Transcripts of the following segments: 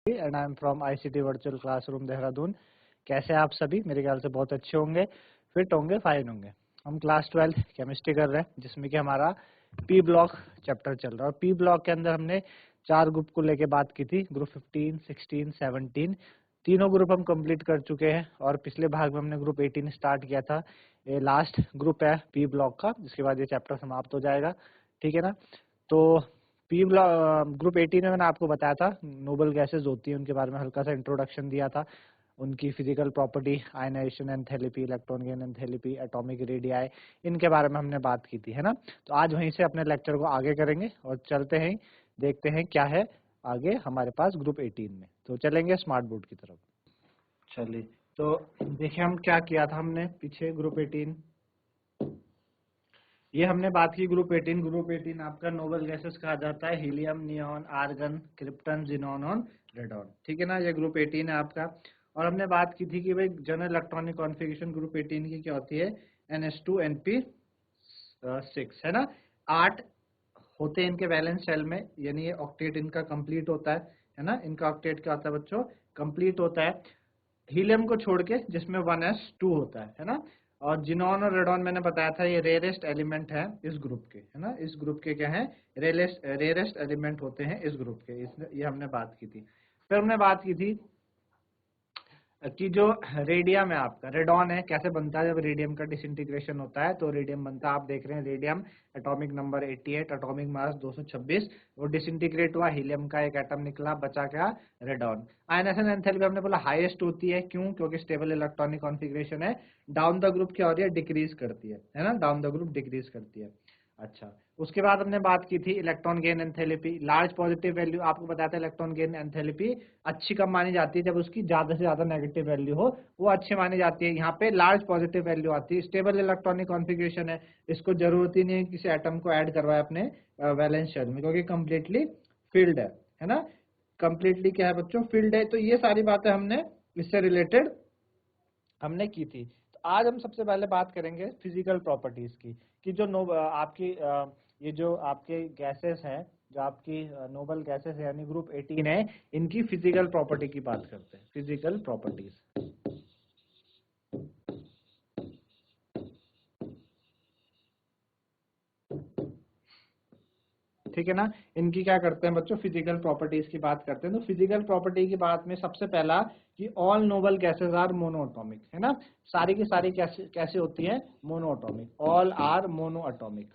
And I am from ICT virtual classroom Dehradun. कैसे हैं आप सभी? मेरे ख्याल से बहुत अच्छे होंगे, फिट होंगे, फाइन होंगे। हम क्लास 12 केमिस्ट्री कर रहे हैं, जिसमें कि हमारा पी ब्लॉक चैप्टर चल रहा है। और पी ब्लॉक के अंदर हमने 4 ग्रुप को लेके बात की थी, ग्रुप 15, 16, 17। तीनों ग्रुप हम कंप्लीट कर चुके हैं और पिछले भाग में हमने ग्रुप 18 स्टार्ट किया था। ये लास्ट ग्रुप है पी ब्लॉक का, जिसके बाद ये चैप्टर समाप्त हो जाएगा। ठीक है ना? तो पी ग्रुप 18 में मैंने आपको बताया था नोबल गैसेस होती है, उनके बारे में हल्का सा इंट्रोडक्शन दिया था, उनकी physical property, ionisation enthalpy, electron gain enthalpy, atomic radii, इनके बारे में हमने बात की थी, है ना? तो आज वहीं से अपने लेक्चर को आगे करेंगे और चलते हैं, देखते हैं क्या है आगे हमारे पास ग्रुप 18 में। तो चलेंगे स्मार्ट बोर्ड की तरफ। चलिए, तो देखिए हम क्या किया था हमने पीछे ग्रुप 18। ये हमने बात की ग्रुप 18। ग्रुप 18 आपका नोबल गैसेस कहा जाता है, helium, neon, argon, krypton, xenon और रेडॉन। ठीक है ना? ये ग्रुप 18 है आपका। और हमने बात की थी कि भाई जनरल इलेक्ट्रॉनिक कॉन्फ़िगरेशन ग्रुप 18 की क्या होती है? NH2 NP6, है ना? 8 होते हैं इनके वैलेंस शेल में, यानी ये ऑक्टेट इनका कंप्लीट होता है ना? इनका ऑक्टेट क्या होता है बच्चों? कंप्लीट होता है हीलियम को छोड़ के, जिसमें 1s2 होता है ना? और जिनॉन और रेडॉन मैंने बताया था ये रेयरेस्ट एलिमेंट है इस ग्रुप के, है ना? इस ग्रुप के क्या है? रेयरेस्ट एलिमेंट होते हैं इस ग्रुप के। ये हमने बात की थी। फिर हमने बात की थी कि जो रेडियम है आपका, रेडॉन है, कैसे बनता है? जब रेडियम का डिसइंटीग्रेशन होता है तो रेडियम बनता है। आप देख रहे हैं radium atomic number 88, atomic mass 226, वो डिसइंटीग्रेट हुआ, हीलियम का एक एटम निकला, बचा क्या? रेडॉन। आयनाइजेशन एंथैल्पी हमने बोला हाईएस्ट होती है, क्यों? क्योंकि स्टेबल इलेक्ट्रॉनिक कॉन्फ़िगरेशन है। डाउन द ग्रुप क्या हो रही है? डिक्रीज करती है ना? डाउन द ग्रुप डिक्रीज करती है। अच्छा, उसके बाद हमने बात की थी electron gain enthalpy. Large positive value आपको बताया था, इलेक्ट्रॉन गेन एंथैल्पी अच्छी कब मानी जाती है? जब उसकी ज्यादा से ज्यादा नेगेटिव वैल्यू हो, वो अच्छी मानी जाती है। यहाँ पे लार्ज पॉजिटिव वैल्यू आती है। स्टेबल इलेक्ट्रॉनिक कॉन्फ़िगरेशन है, इसको जरूरत ही नहीं है किसी एटम को ऐड करवाए अपने वैलेंस शेल में, क्योंकि कंप्लीटली फिल्ड है ना? कंप्लीटली क्या है बच्चों? फिल्ड है। तो ये सारी बातें हमने इससे रिलेटेड हमने की थी। तो आज हम सबसे पहले बात करेंगे फिजिकल प्रॉपर्टीज की, कि जो आपकी ये जो आपके गैसेस हैं, जो आपकी नोबल गैसेस है यानी ग्रुप 18 है, इनकी फिजिकल प्रॉपर्टी की बात करते हैं। फिजिकल प्रॉपर्टीज, ठीक है ना? इनकी क्या करते हैं बच्चों? फिजिकल प्रॉपर्टीज की बात करते हैं। तो फिजिकल प्रॉपर्टी की बात में सबसे पहला कि all noble gases are monoatomic, है ना? सारी की सारी कैसे कैसे होती है? Monoatomic. All are monoatomic.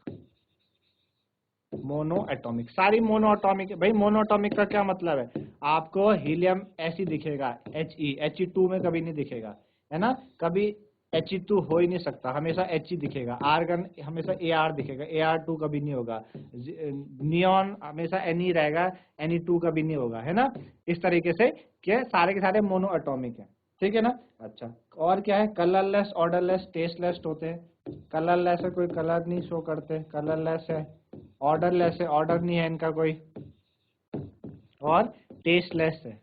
Monoatomic, सारी मोनोएटॉमिक। भाई मोनोएटॉमिक का क्या मतलब है? आपको हीलियम ऐसी दिखेगा, He2 में कभी नहीं दिखेगा, है ना? कभी He2 हो ही नहीं सकता, हमेशा He दिखेगा। आर्गन हमेशा Ar दिखेगा, Ar2 कभी नहीं होगा। नियॉन हमेशा Ne रहेगा, Ne2 कभी नहीं होगा, है ना? इस तरीके से के सारे मोनोएटॉमिक है। ठीक है ना? अच्छा, और क्या है? कलरलेस, ऑर्डरलेस, टेस्टलेस होते हैं। कलरलेस है, कोई कलर नहीं शो करते, कलरलेस है। ऑर्डरलेस है, ऑर्डर नहीं है इनका कोई। और टेस्टलेस है,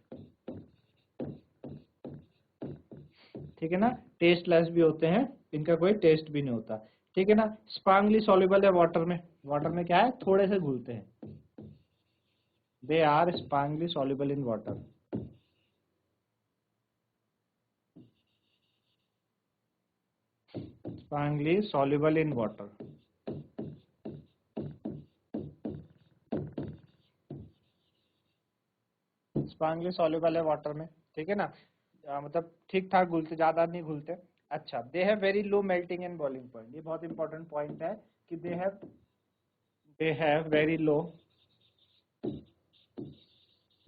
ठीक है ना? टेस्टलेस भी होते हैं, इनका कोई टेस्ट भी नहीं होता। ठीक है ना? स्पार्गली सॉल्युबल है वाटर में। वाटर में क्या है? थोड़े से घुलते हैं। They are sparingly soluble in water. Sparingly soluble in water. Sparingly soluble है वाटर में, ठीक है ना? मतलब ठीक ठाक घुलते, ज्यादा नहीं घुलते। अच्छा, they have very low melting and boiling point. ये बहुत इंपॉर्टेंट पॉइंट है कि they have very low,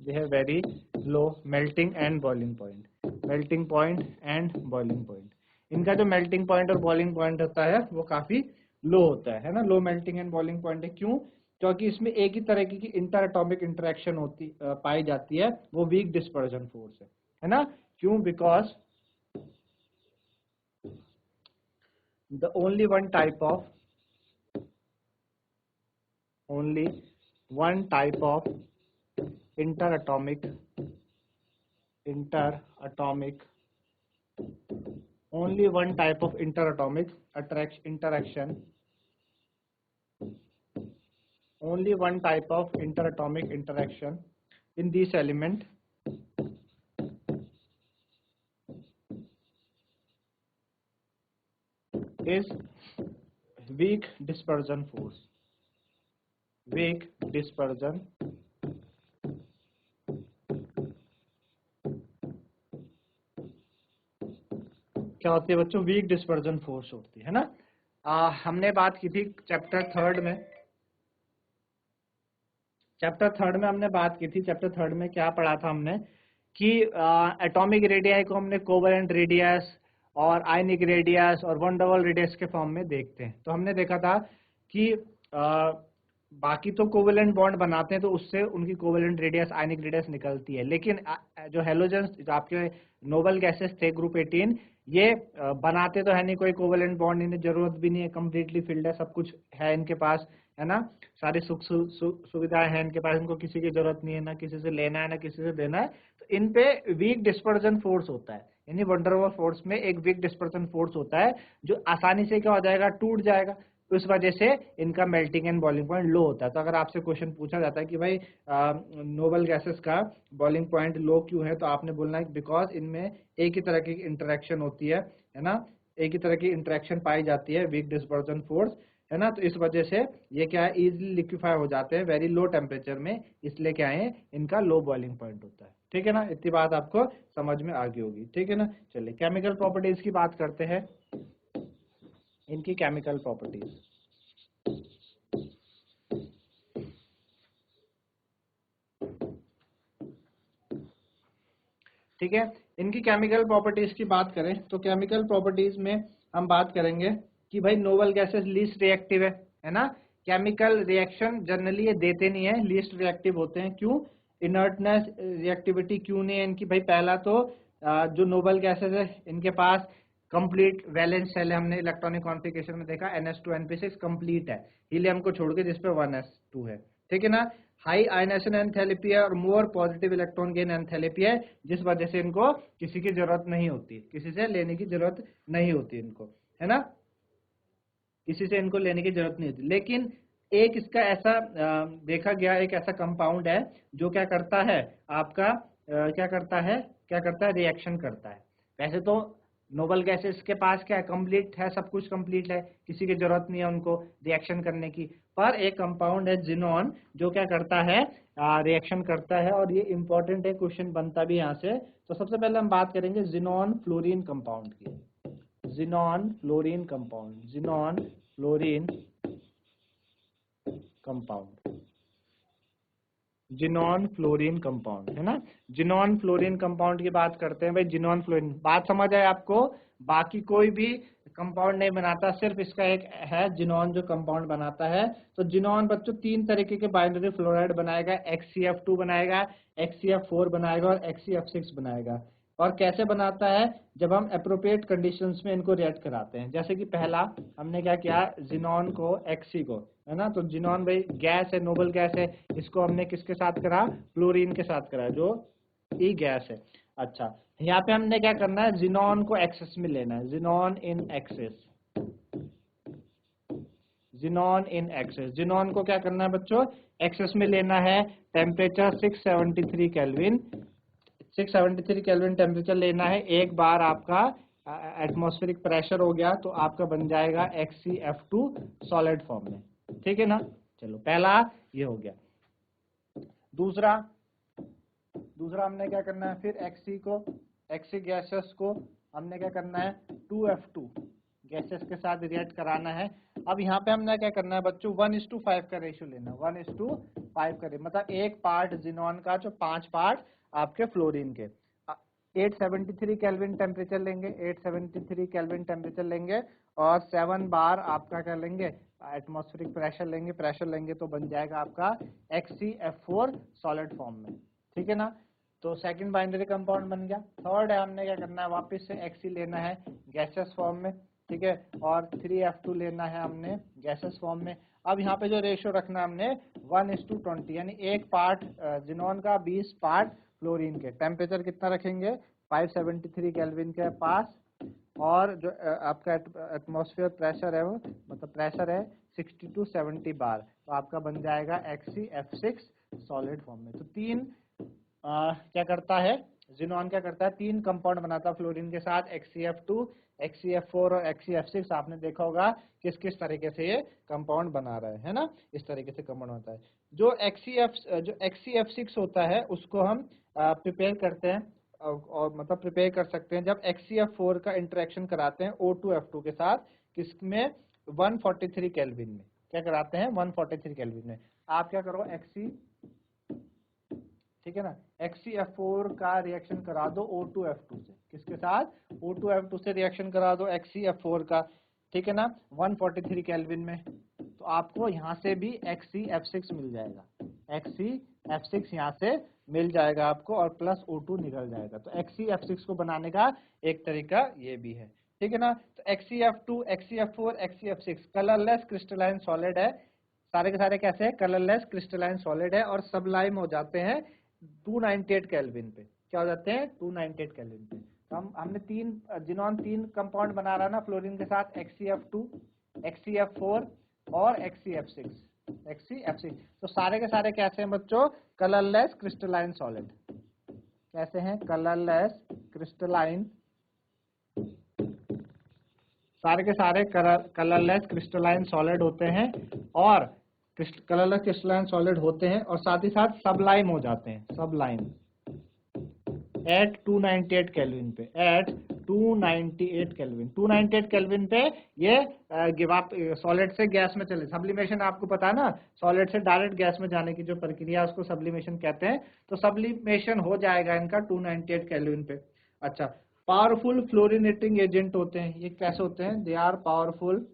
they have very low melting and boiling point, melting point and boiling point। इनका जो melting point और boiling point होता है वो काफी लो होता है ना? लो melting and boiling point है, क्यों? क्योंकि इसमें एक ही तरह की इंटर एटॉमिक इंटरेक्शन होती पाई जाती है, वो वीक डिस्पर्जन फोर्स है ना? क्यों? Because the only one type of interatomic interatomic only one type of interatomic interaction, only one type of interatomic interaction in this element is weak dispersion force. Weak dispersion क्या होती है बच्चों? Week dispersion force होती है ना। हमने बात की थी चैप्टर थर्ड में हमने बात की थी। चैप्टर थर्ड में क्या पढ़ा था हमने कि एटॉमिक रेडियाई को हमने कोवेलेंट रेडियस और आयनिक रेडियस और वन डबल रेडियस के फॉर्म में देखते हैं। तो हमने देखा था कि बाकी तो कोवेलेंट बॉन्ड बनाते हैं तो उससे उनकी कोवेलेंट रेडियस आयनिक रेडियस निकलती है, लेकिन जो हेलोजेंस जो आपके नोबल गैसेस थे ग्रुप 18 ये बनाते तो है नहीं कोई कोवेलेंट बॉन्ड, इन्हें जरूरत भी नहीं है, कंप्लीटली फिल्ड है, सब कुछ है इनके पास, है ना, सारी सुख सुविधाएं हैं इनके पास, इनको किसी की जरूरत नहीं है, ना किसी से लेना है ना किसी से देना है। तो इन पे वीक डिस्पर्जन फोर्स होता है, यानी वंडरवॉल फोर्स में एक वीक डिस्पर्जन फोर्स होता है जो आसानी से क्या हो जाएगा, टूट जाएगा। तो इस वजह से इनका मेल्टिंग एंड बॉइलिंग पॉइंट लो होता है। तो अगर आपसे क्वेश्चन पूछा जाता है कि भाई नोबल गैसेस का बॉइलिंग पॉइंट लो क्यों है, तो आपने बोलना है बिकॉज इनमें एक ही तरह की इंटरेक्शन होती है ना, एक ही तरह की इंटरेक्शन पाई जाती है, वीक डिस्पर्जन फोर्स, है ना। तो इस वजह से ये क्या है, इजीली लिक्विफाई हो जाते हैं वेरी लो टेम्परेचर में, इसलिए क्या है इनका लो बॉइलिंग पॉइंट होता है। ठीक है ना, इतनी बात आपको समझ में आ गई होगी। ठीक है ना, चलिए केमिकल प्रॉपर्टीज की बात करते हैं। इनकी केमिकल प्रॉपर्टीज, ठीक है, इनकी केमिकल प्रॉपर्टीज की बात करें तो केमिकल प्रॉपर्टीज में हम बात करेंगे कि भाई नोबल गैसेस लीस्ट रिएक्टिव है ना। केमिकल रिएक्शन जनरली ये देते नहीं है, लीस्ट रिएक्टिव होते हैं। क्यों? इनर्टनेस, रिएक्टिविटी क्यों नहीं है इनकी? भाई पहला तो जो नोबल गैसेस है इनके पास कंप्लीट वैलेंस शेल है, हमने इलेक्ट्रॉनिक कॉन्फ़िगरेशन में देखा NS2 NP6 कंप्लीट है, हीलियम को छोड़ के जिसपे 1s2 है। ठीक है ना, हाई आयनेशन एंथैल्पी है और more positive electron gain enthalpy है, जिस वजह से इनको किसी की जरूरत नहीं होती, किसी से लेने की जरूरत नहीं होती इनको, है ना, किसी से इनको लेने की जरूरत नहीं होती। लेकिन एक इसका ऐसा देखा गया, एक ऐसा कंपाउंड है जो क्या करता है आपका क्या करता है रिएक्शन करता है। वैसे तो नोबल गैसेस के पास क्या है, कंप्लीट है, सब कुछ कंप्लीट है, किसी की जरूरत नहीं है उनको रिएक्शन करने की। पर एक कंपाउंड है जिनॉन जो क्या करता है, रिएक्शन करता है, और ये इंपॉर्टेंट है, क्वेश्चन बनता भी यहाँ से। तो सबसे पहले हम बात करेंगे जिनॉन फ्लोरीन कंपाउंड की। Xenon fluorine compound, xenon fluorine compound, xenon fluorine compound, है ना। जिनॉन फ्लोरीन कंपाउंड की बात करते हैं। भाई जिनॉन फ्लोरीन, बात समझ आए आपको? बाकी कोई भी कंपाउंड नहीं बनाता, सिर्फ इसका एक है जिनॉन जो कंपाउंड बनाता है। तो जिनॉन बच्चों तीन तरीके के बाइनरी फ्लोराइड बनाएगा, XCF2 बनाएगा, XCF4 बनाएगा और XCF6 बनाएगा। और कैसे बनाता है? जब हम अप्रोप्रिएट कंडीशंस में इनको रिएक्ट कराते हैं। जैसे कि पहला हमने क्या किया, जिनॉन को Xc को, है ना, तो जिनॉन भाई गैस है, नोबल गैस है, इसको हमने किसके साथ करा, फ्लोरीन के साथ करा जो ई गैस है। अच्छा, यहाँ पे हमने क्या करना है, जिनॉन को एक्सेस में लेना है, xenon in excess, xenon in excess, xenon को क्या करना है बच्चों, एक्सेस में लेना है। टेम्परेचर 673 केल्विन, 673 केल्विन टेम्परेचर लेना है। एक बार आपका एटमॉस्फेरिक प्रेशर हो गया तो आपका बन जाएगा XCF2 सॉलिड फॉर्म में। ठीक है ना, चलो पहला ये हो गया। दूसरा हमने क्या करना है, फिर Xc गैसेस को हमने क्या करना है, 2F2 गैसेस के साथ रिएक्ट कराना है। अब यहाँ पे हमने क्या करना है बच्चों, 1:5 का रेशियो लेना, 1:5 का, मतलब एक पार्ट जिनॉन का जो 5 पार्ट आपके फ्लोरीन के। 873 केल्विन टेम्परेचर लेंगे, 873 केल्विन टेम्परेचर लेंगे और 7 बार आपका क्या लेंगे, एटमॉस्फेरिक प्रेशर लेंगे तो बन जाएगा आपका XCF4 सॉलिड फॉर्म में। ठीक है ना, तो सेकंड बाइनरी कंपाउंड बन गया। थर्ड है, हमने क्या करना है, वापस से Xc लेना है गैसेस फॉर्म में, ठीक है, और 3F2 लेना है हमने गैसेस फॉर्म में। अब यहाँ पे जो रेशियो रखना है हमने 1:20, यानी एक पार्ट जिनॉन का 20 पार्ट फ्लोरीन के। टेम्परेचर कितना रखेंगे, 573 केल्विन के पास, और जो आपका एटमॉस्फेयर प्रेशर है वो, मतलब प्रेशर है 60 to 70 बार, तो आपका बन जाएगा XCF6 सॉलिड फॉर्म में। तो तीन क्या करता है जिनॉन, क्या करता है, तीन कंपाउंड बनाता है फ्लोरीन के साथ, XCF2, HCF4 और HCF6 आपने देखा होगा किस किस तरीके से ये कंपाउंड बना रहा है ना, इस तरीके से कंपाउंड होता है। जो HCF6 होता है उसको हम प्रिपेयर करते हैं और मतलब प्रिपेयर कर सकते हैं जब HCF4 का इंटरेक्शन कराते हैं O2F2 के साथ, किसमें 143 केल्विन में। क्या कराते हैं? 143 केल्विन में। आप क्या करो Xc, ठीक है ना, HCF4 का रिएक्शन करा दो O2F2 से। किसके साथ? O2F2 से रिएक्शन करा दो HCF4 का, ठीक है ना, 143 केल्विन में। तो आपको यहाँ से भी HCF6 मिल जाएगा, HCF6 यहाँ से मिल जाएगा आपको, और प्लस O2 निकल जाएगा। तो HCF6 को बनाने का एक तरीका ये भी है, ठीक है ना। तो HCF2, HCF4, HCF6 colourless crystalline solid है। सारे के सारे कैसे है? कलरलेस क्रिस्टलाइन सॉलिड है और सबलाइम हो जाते हैं 298 केल्विन पे। क्या हो जाते हैं? 298 केल्विन पे। तो हमने जिनॉन तीन कंपाउंड बना रहा ना फ्लोरीन के साथ, HCF2, HCF4 और HCF6। तो सारे के सारे कैसे हैं बच्चों? Colourless crystalline solid. कैसे हैं? कलरलेस क्रिस्टलाइन, सारे के सारे कलरलेस क्रिस्टलाइन सॉलिड होते हैं, और कलरलेस क्रिस्टलाइन सॉलिड होते हैं और साथ ही साथ सबलाइम हो जाते हैं, सबलाइम एट 298 केल्विन पे, एट 298 केल्विन। 298 केल्विन पे ये सॉलिड से गैस में चले। सब्लिमेशन आपको पता है ना, सॉलिड से डायरेक्ट गैस में जाने की जो प्रक्रिया उसको सब्लिमेशन कहते हैं। तो सब्लिमेशन हो जाएगा इनका 298 केल्विन पे। अच्छा, पावरफुल फ्लोरिनेटिंग एजेंट होते हैं। ये कैसे होते हैं? They are powerful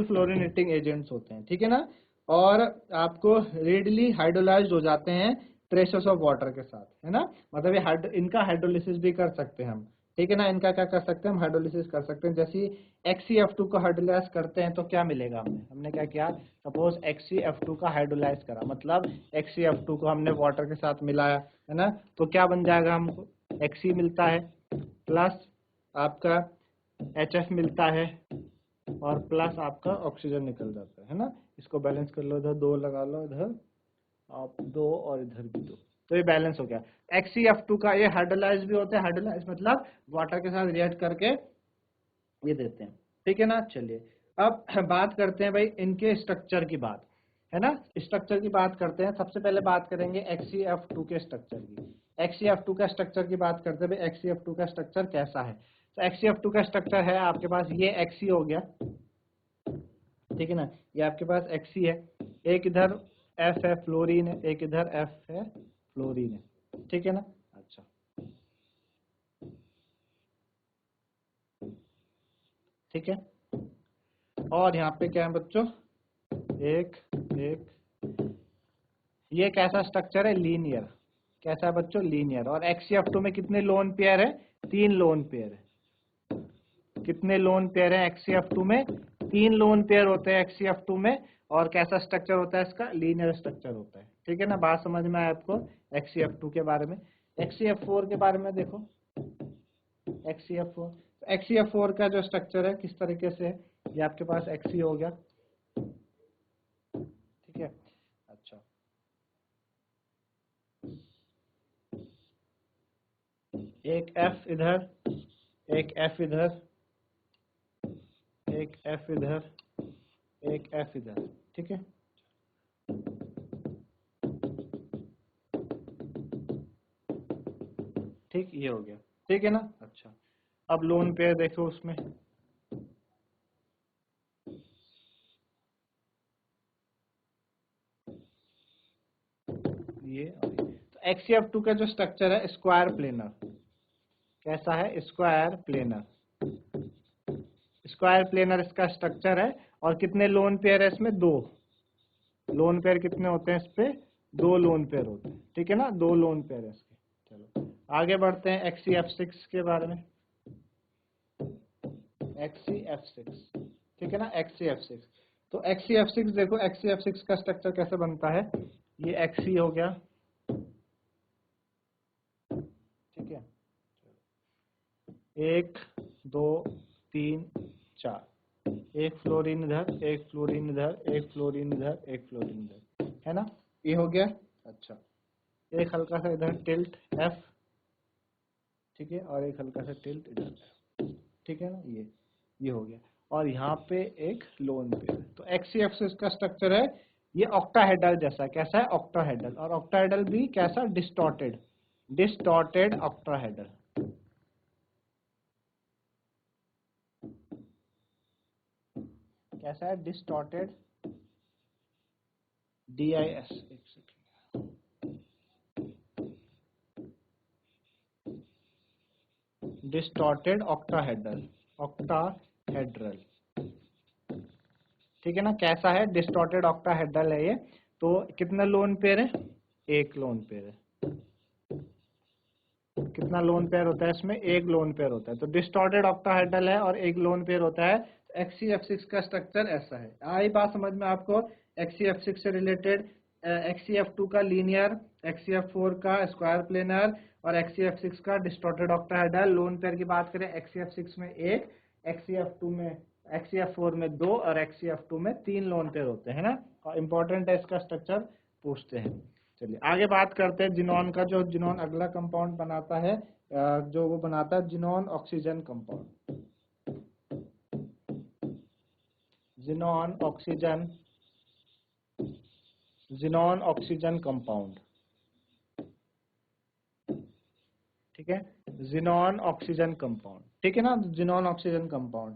fluorinating agents होते हैं, ठीक है ना। और आपको रेडली हाइड्रोलाइज्ड हो जाते हैं ट्रेसेस ऑफ वाटर के साथ, है ना। मतलब ये इनका हाइड्रोलिसिस भी कर सकते हैं हम, ठीक है ना। इनका क्या कर सकते हैं हम? हाइड्रोलिसिस कर सकते हैं। जैसे HCF2 को हाइड्रोलाइज करते हैं तो क्या मिलेगा हमने क्या किया? सपोज HCF2 का हाइड्रोलाइज करा, मतलब HCF2 को हमने वाटर के साथ मिलाया, है ना। तो क्या बन जाएगा? हमको Xc मिलता है, प्लस आपका HF मिलता है, और प्लस आपका ऑक्सीजन निकल जाता है ना। इसको बैलेंस कर लो, इधर 2 लगा लो, इधर आप 2 और इधर भी 2, तो ये बैलेंस हो गया। HCF2 का ये हाइड्रोलाइज भी होता है, हाइड्रोलाइज मतलब वाटर के साथ रिएक्ट करके ये देते हैं, ठीक है ना। चलिए अब बात करते हैं भाई इनके स्ट्रक्चर की बात, है ना। स्ट्रक्चर की बात करते हैं। सबसे पहले बात करेंगे HCF2 के स्ट्रक्चर की। HCF2 का स्ट्रक्चर की बात करते हैं भाई, HCF2 का स्ट्रक्चर कैसा है। तो HCF2 का स्ट्रक्चर है आपके पास, ये Xc हो गया, ठीक है ना। ये आपके पास Xc है, एक इधर F है फ्लोरीन है, एक इधर F है फ्लोरीन है, ठीक है ना। अच्छा, ठीक है। और यहाँ पे क्या है बच्चों? एक ये कैसा स्ट्रक्चर है? लीनियर। कैसा है बच्चों? लीनियर। और HCF2 में कितने लोन पेयर है? 3 लोन पेयर है। कितने लोन पेयर है HCF2 में? 3 लोन पेयर होते हैं HCF2 में। और कैसा स्ट्रक्चर होता है इसका? लीनियर स्ट्रक्चर होता है, ठीक है ना। बात समझ में आया आपको HCF2 के बारे में। HCF4 के बारे में देखो, HCF4 का जो स्ट्रक्चर है किस तरीके से है? ये आपके पास Xc हो गया, ठीक है। अच्छा, एक F इधर, एक F इधर, एक F इधर, एक F इधर, ठीक है। ठीक, ये हो गया, ठीक है ना। अच्छा, अब लोन पेयर देखो उसमें, ये तो HCF2 का जो स्ट्रक्चर है स्क्वायर प्लेनर। कैसा है? Square planar. स्क्वायर प्लेनर इसका स्ट्रक्चर है। और कितने लोन पेयर है इसमें? 2 लोन पेयर। कितने होते हैं इस पे? 2 लोन पेयर होते हैं, ठीक है ना। 2 लोन पेयर है इसके। चलो आगे बढ़ते हैं HCF6 के बारे में। HCF6, ठीक है ना। HCF6, तो HCF6 देखो, HCF6 का स्ट्रक्चर कैसे बनता है? ये Xc हो गया, ठीक है। 1 2 3 4, एक फ्लोरीन इधर, एक फ्लोरीन इधर, एक फ्लोरीन इधर, एक फ्लोरीन इधर, है ना, ये हो गया। अच्छा, एक हल्का सा इधर टिल्ट F, ठीक है, और एक हल्का सा टिल्ट इधर, ठीक है ना, ये हो गया। और यहाँ पे एक लोन पेयर, तो XCF से इसका स्ट्रक्चर है ये ऑक्टाहेड्रल जैसा, कैसा है, ऑक्टाहेड्रल, और ऑक्टाहेड्रल भी कैसा, डिस्टॉर्टेड, डिस्टॉर्टेड ऑक्टाहेड्रल, कैसा है, डिस्टॉर्टेड, DIS, एक सेकेंड, डिस्टॉर्टेड ऑक्टाहेड्रल, ऑक्टाहेड्रल, ठीक है ना, कैसा है, डिस्टॉर्टेड ऑक्टाहेड्रल है ये। तो कितना लोन पेयर है, एक लोन पेयर है, कितना लोन पेयर होता है इसमें, एक लोन पेयर होता है। तो डिस्टॉर्टेड ऑक्टाहेड्रल है और एक लोन पेयर होता है। XCF6 का स्ट्रक्चर ऐसा है। आई बात समझ में आपको, XCF6 से रिलेटेड, XCF2 का लीनियर, XCF4 का स्क्वायर प्लेनर और XCF6 का डिस्टॉर्टेड ऑक्टाहेड्रल। लोन पेयर की बात करें, XCF6 में एक, XCF4 में 2 और XCF2 में 3 लोन पेयर होते हैं ना, और इम्पोर्टेंट है इसका स्ट्रक्चर, पूछते हैं। चलिए आगे बात करते हैं जिनॉन का। जो जिनॉन अगला कंपाउंड बनाता है, जो वो बनाता है xenon oxygen compound, xenon oxygen, xenon oxygen compound, ठीक है, जिनॉन ऑक्सीजन कंपाउंड, ठीक है ना, जिनॉन ऑक्सीजन कंपाउंड।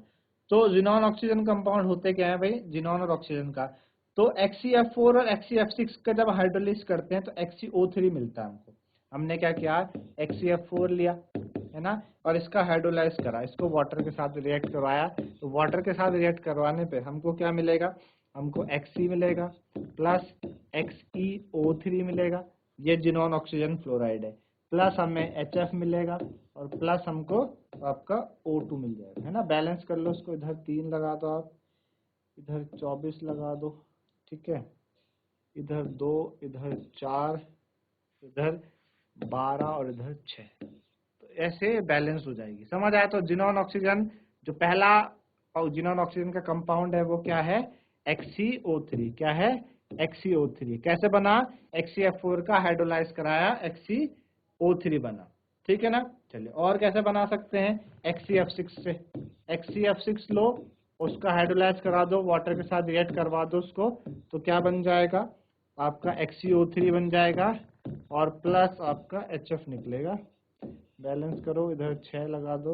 तो जिनॉन ऑक्सीजन कंपाउंड होते क्या है भाई, जिनॉन और ऑक्सीजन का। तो XCF4 और XCF6 का जब हाइड्रोलिस करते हैं तो XCO3 मिलता है हमको। हमने क्या किया, XCF4 लिया, है ना, और इसका हाइड्रोलाइज करा, इसको वाटर के साथ रिएक्ट करवाया। तो वाटर के साथ रिएक्ट करवाने पे हमको क्या मिलेगा, हमको Xc मिलेगा प्लस XeO3 मिलेगा, ये जिनॉन ऑक्सीजन फ्लोराइड है, प्लस हमें HF मिलेगा और प्लस हमको आपका O2 मिल जाएगा, है ना। बैलेंस कर लो इसको, इधर 3 लगा दो आप, इधर 24 लगा दो, ठीक है, इधर 2, इधर 4, इधर 12 और इधर 6, तो ऐसे बैलेंस हो जाएगी। समझ आया। तो जिनॉन ऑक्सीजन जो पहला जिनॉन ऑक्सीजन का कंपाउंड है वो क्या है, XeO3, क्या है, XeO3। कैसे बना, XCF4 का हाइड्रोलाइज कराया, XeO3 बना, ठीक है ना। चलिए और कैसे बना सकते हैं, XCF6 से, XCF6 लो, उसका हाइड्रोलाइज करा दो, वाटर के साथ रिएक्ट करवा दो उसको, तो क्या बन जाएगा आपका, XeO3 बन जाएगा और प्लस आपका HF निकलेगा। बैलेंस करो, इधर 6 लगा दो,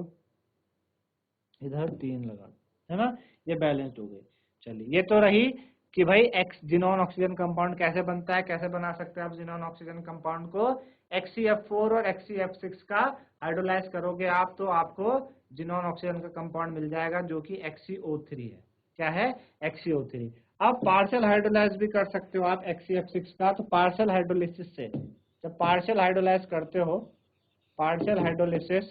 इधर 3 लगा दो, है ना, ये बैलेंस्ड हो गई। चलिए ये तो रही कि भाई जिनॉन ऑक्सीजन कंपाउंड कैसे बनता है, कैसे बना सकते हैं आप जिनॉन ऑक्सीजन कंपाउंड को। XCF4 और XCF6 का हाइड्रोलाइज करोगे आप तो आपको जिनॉन ऑक्सीजन का कंपाउंड मिल जाएगा जो कि XeO3 है। क्या है, XeO3। अब पार्शियल हाइड्रोलाइज भी कर सकते हो आप XCF6 का। तो पार्शियल हाइड्रोलिसिस से, जब पार्शियल हाइड्रोलाइज करते हो, पार्शियल हाइड्रोलिसिस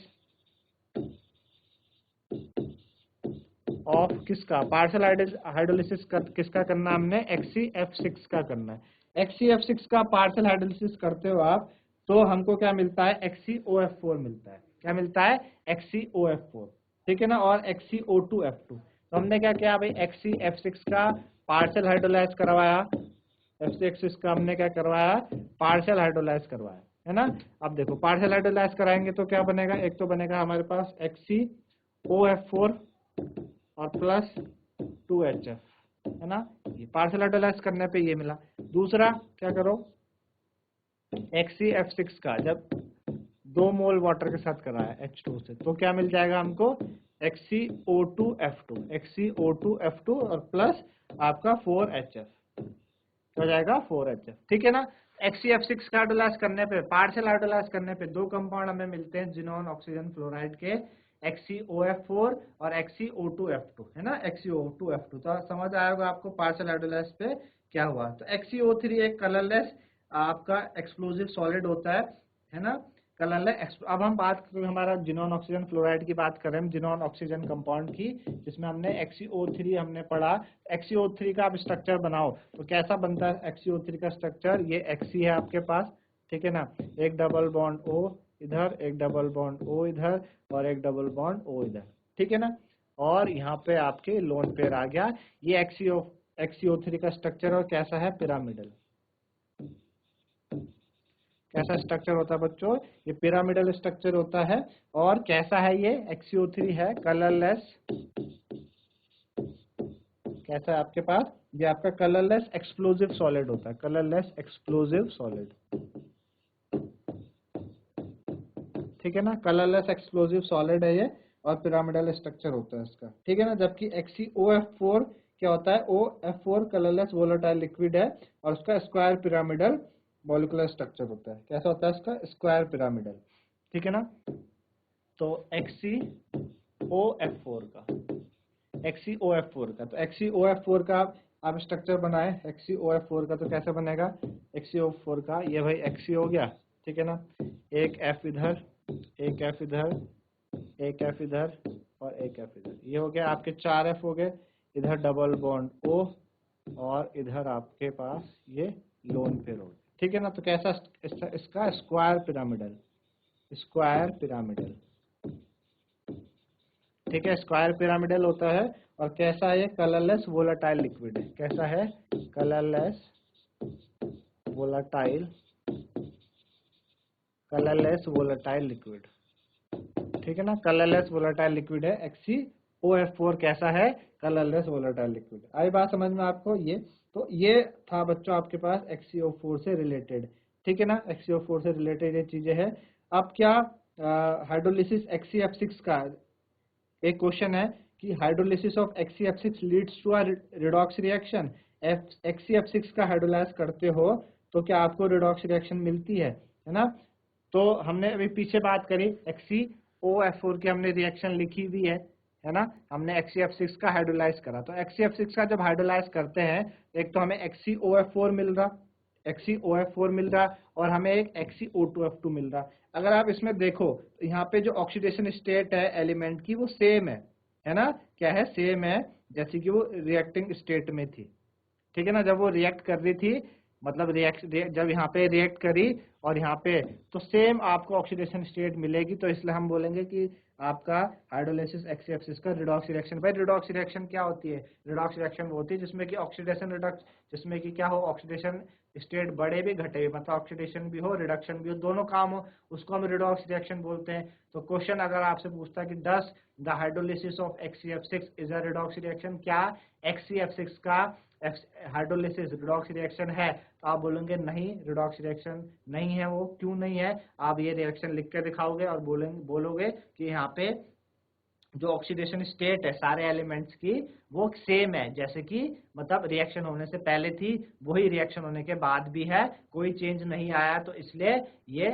ऑफ किसका, पार्शियल हाइड्रोलिसिस किसका करना हमने, XCF6 का करना है। XCF6 का पार्शियल हाइड्रोलिसिस करते हो आप तो हमको क्या मिलता है, XCOF4 मिलता है। क्या मिलता है, XCOF4, ठीक है ना, और XCO2F2। तो हमने क्या किया भाई, XCF6 का पार्शियल हाइड्रोलाइज करवाया, XCF6 का हमने क्या करवाया, पार्शियल हाइड्रोलाइज करवाया, है ना। अब देखो पार्शियल हाइड्रोलाइज कराएंगे तो क्या बनेगा, एक तो बनेगा हमारे पास XCOF4 और प्लस 2HF, है ना। ये पार्शियल हाइड्रोलाइज करने पे ये मिला। दूसरा क्या करो, XCF6 का जब 2 मोल वाटर के साथ कराया H2 से, तो क्या मिल जाएगा हमको, XCO2F2, XCO2F2 और प्लस आपका 4HF, हो जाएगा 4HF, ठीक है ना। XCF6 का हाइड्रोलाइज करने पे, पार्शियल हाइड्रोलाइज करने पे 2 कंपाउंड हमें मिलते हैं जिनॉन ऑक्सीजन फ्लोराइड के, XCOF4 और XCO2F2, है ना, XCO2F2। तो समझ आएगा आपको पार्शियल हाइड्रोलाइज पे क्या हुआ। तो XCO3 एक कलरलेस आपका एक्सप्लोजिव सॉलिड होता है ना, कलरलेस। अब हम बात करें, हमारा जिनॉन ऑक्सीजन फ्लोराइड की बात करें, जिनॉन ऑक्सीजन कंपाउंड की, जिसमें हमने XCO3 हमने पढ़ा। XCO3 का आप स्ट्रक्चर बनाओ तो कैसा बनता है XCO3 का स्ट्रक्चर, ये Xe है आपके पास, ठीक है ना, एक डबल बॉन्ड O, इधर, एक डबल बॉन्ड O इधर और एक डबल बॉन्ड O इधर, ठीक है ना। और यहाँ पे आपके लोन पेयर आ गया। ये XCO3 का स्ट्रक्चर और कैसा है, पिरामिडल। कैसा स्ट्रक्चर होता है बच्चों, ये पिरामिडल स्ट्रक्चर होता है। और कैसा है ये, XCO3 है, कलरलेस। कैसा है आपके पास, ये आपका कलरलेस एक्सप्लोजिव सॉलिड होता है, कलरलेस एक्सप्लोजिव सॉलिड, ठीक है ना। कलरलेस एक्सप्लोजिव सॉलिड है ये, और पिरामिडल स्ट्रक्चर होता है इसका, ठीक है ना। जबकि XCOF4 क्या होता है, OF4 कलरलेस वोलेटाइल लिक्विड है, और उसका स्क्वायर पिरामिडल मॉलिक्यूलर स्ट्रक्चर होता है। कैसा होता है इसका, स्क्वायर पिरामिडल, ठीक है ना। तो XCOF4 का, XCOF4 का, तो XCOF4 का आप स्ट्रक्चर बनाए XCOF4 का, तो कैसे बनेगा XCOF4 का, ये भाई XC हो गया, ठीक है ना। एक F इधर, एक F इधर, एक F इधर और एक F इधर, ये हो गया आपके 4 F हो गए। इधर डबल बॉन्ड O और इधर आपके पास ये लोन पेयर हो गया, ठीक है ना। तो कैसा इसका स्क्वायर पिरामिडल, स्क्वायर पिरामिडल, ठीक है, स्क्वायर पिरामिडल होता है। और कैसा है ये, कलरलेस वोलेटाइल लिक्विड है। कैसा है, colourless volatile, colourless volatile liquid, ठीक है ना। कलरलेस वोलेटाइल लिक्विड है XCOF4, कैसा है, कलरलेस वोलेटाइल लिक्विड। आई बात समझ में आपको। ये तो ये था बच्चों आपके पास XCO4 से रिलेटेड, ठीक है ना। XCO4 से रिलेटेड ये चीजें हैं। अब क्या हाइड्रोलिसिस XCF6 का एक क्वेश्चन है कि hydrolysis of XCF6 leads to a redox reaction. XCF6 का हाइड्रोलाइज करते हो तो क्या आपको रिडॉक्स रिएक्शन मिलती है ना। तो हमने अभी पीछे बात करी XCOF4 की, हमने रिएक्शन लिखी हुई है ना। हमने XCF6 का हाइड्रोलाइज करा, तो XCF6 का जब हाइड्रोलाइज करते हैं, एक तो हमें XCOF4 मिल रहा, XCOF4 मिल रहा, और हमें एक XCO2F2 मिल रहा। अगर आप इसमें देखो तो यहाँ पे जो ऑक्सीडेशन स्टेट है एलिमेंट की, वो सेम है ना। क्या है, सेम है, जैसे कि वो रिएक्टिंग स्टेट में थी, ठीक है ना। जब वो रिएक्ट कर रही थी, मतलब जब यहाँ पे रिएक्ट करी और यहाँ पे, तो सेम आपको ऑक्सीडेशन स्टेट मिलेगी। तो इसलिए हम बोलेंगे कि आपका हाइड्रोलिसिस XCF6 का रिडॉक्स रिएक्शन। भाई रिडॉक्स रिएक्शन क्या होती है, रिडॉक्स रिएक्शन वो होती है जिसमें कि ऑक्सीडेशन रिडक्स, जिसमें कि क्या हो, ऑक्सीडेशन स्टेट बढ़े भी घटे भी, मतलब ऑक्सीडेशन भी हो रिडक्शन भी हो, दोनों काम हो, उसको हम रिडॉक्स रिएक्शन बोलते हैं। तो क्वेश्चन अगर आपसे पूछता है कि does the hydrolysis of XCF6 is a redox reaction, क्या XCF6 का हाइड्रोलिसिस रिडॉक्स रिएक्शन है, तो आप बोलेंगे नहीं, रिडॉक्स रिएक्शन नहीं है वो। क्यों नहीं है, आप ये रिएक्शन लिख के दिखाओगे और बोलोगे कि यहाँ पे जो ऑक्सीडेशन स्टेट है सारे एलिमेंट्स की, वो सेम है, जैसे कि मतलब रिएक्शन होने से पहले थी, वही रिएक्शन होने के बाद भी है, कोई चेंज नहीं आया। तो इसलिए ये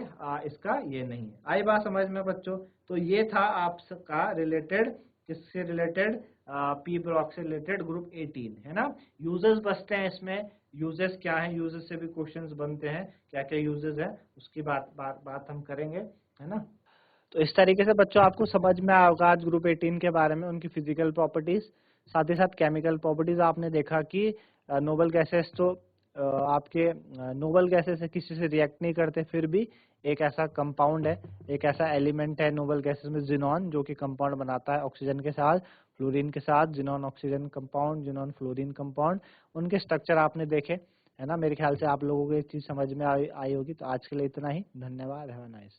इसका ये नहीं है। आई बात समझ में बच्चों। तो ये था आपका रिलेटेड, किससे रिलेटेड, पी ब्लॉक से रिलेटेड ग्रुप 18, है ना। यूजेस बचते हैं इसमें, यूजेस क्या है, यूजेस से भी क्वेश्चंस बनते हैं, क्या क्या यूजेस है उसकी बात हम करेंगे, है ना। तो इस तरीके से बच्चों आपको समझ में आएगा आज ग्रुप 18 के बारे में, उनकी फिजिकल प्रॉपर्टीज, साथ ही साथ केमिकल प्रॉपर्टीज। आपने देखा कि नोबल गैसेस तो आपके नोबल गैसेस से किसी से रिएक्ट नहीं करते, फिर भी एक ऐसा कंपाउंड है, एक ऐसा एलिमेंट है नोबल गैसेस में, जिनॉन, जो कि कंपाउंड बनाता है ऑक्सीजन के साथ, फ्लोरीन के साथ, xenon oxygen compound, xenon fluorine compound. उनके स्ट्रक्चर आपने देखे, है ना। मेरे ख्याल से आप लोगों को एक चीज समझ में आई होगी। तो आज के लिए इतना ही, धन्यवाद, हैव अ नाइस।